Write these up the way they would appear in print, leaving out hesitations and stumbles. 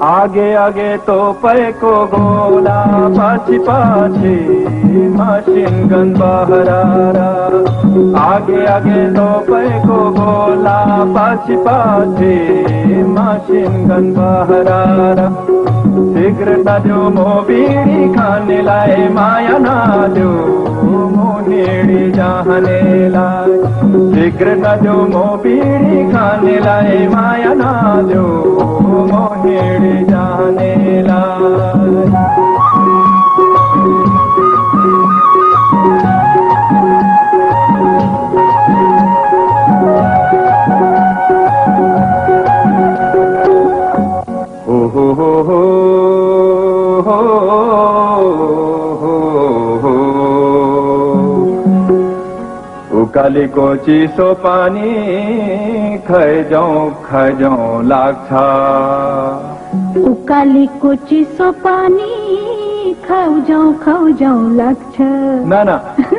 आगे आगे तोपेको गोला पछि पछि मसिन गन बहरारा आगे आगे तोपेको गोला पछि पछि मसिन गन बहरारा सिगरेट जो मो बीड़ी खानेलाई माया नदेऊ मुनेडी जानेलाई सिगरेट जो मो बीड़ी खानेलाई माया नदेऊ मुनेडी जानेलाई उकालीको चिसो पानी खैजाउँ लाग्छ उकालीको चिसो पानी खाउजाउँ लाग्छ ना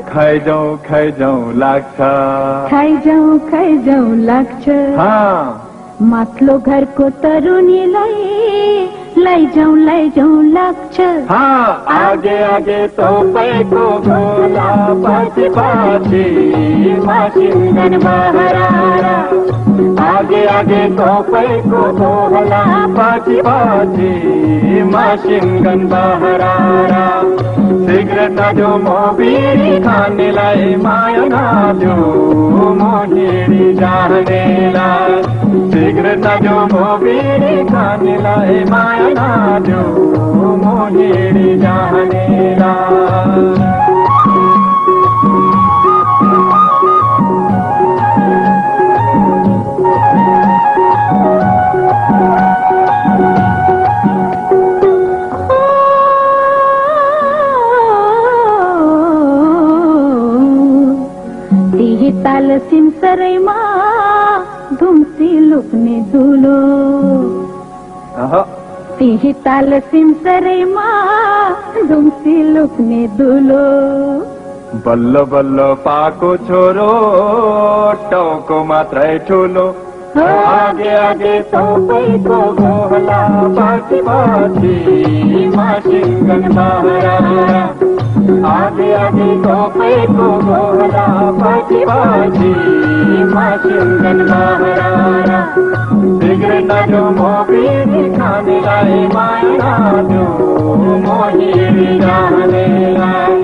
खैजाउँ लाग्छ खाइजाउँ लाग्छ माथिल्लो घरको तरुनीलाई लैजाउँ लाग्छ आगे आगे तोपेको गोला पछि पछि मसिन गन बहरारा आगे आगे तोपेको गोला पछि पछि मसिन गन बहरारा सिगरेट जो मो बीड़ी खानेलाई माया नदेऊ मुनेडी जानेलाई सिगरेट जो मो बीड़ी खानेलाई माया नदेऊ मुनेडी जानेलाई ताल सिमसरैमा धुम्सी लुक्ने दुलो त्यही ताल सिमसरैमा धुम्सी लुक्ने दुलो बल्ल बल्ल पाको छोरो टाउको मात्रै ठुलो आगे आगे तोपेको गोला पछि पछि मसिन गन बहरारा आगे आगे तोपेको गोला पछि पछि मसिन गन बहरारा सिगरेट जो मो बीड़ी खानेलाई माया नदेऊ मुनेडी जानेलाई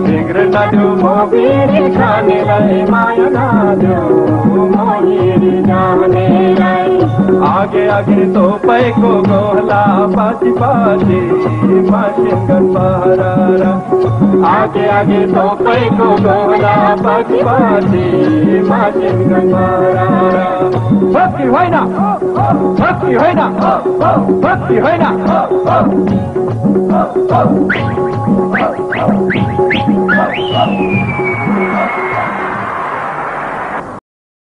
सिगरेट जो मो बीड़ी खानेलाई माया नदेऊ मुनेडी जानेलाई आगे आगे तोपेको गोला पछि पछि मसिन गन बहरारा आगे आगे तोपेको गोला पछि पछि मसिन गन बहरारा भक्ति होइन भक्ति होइन भक्ति होइन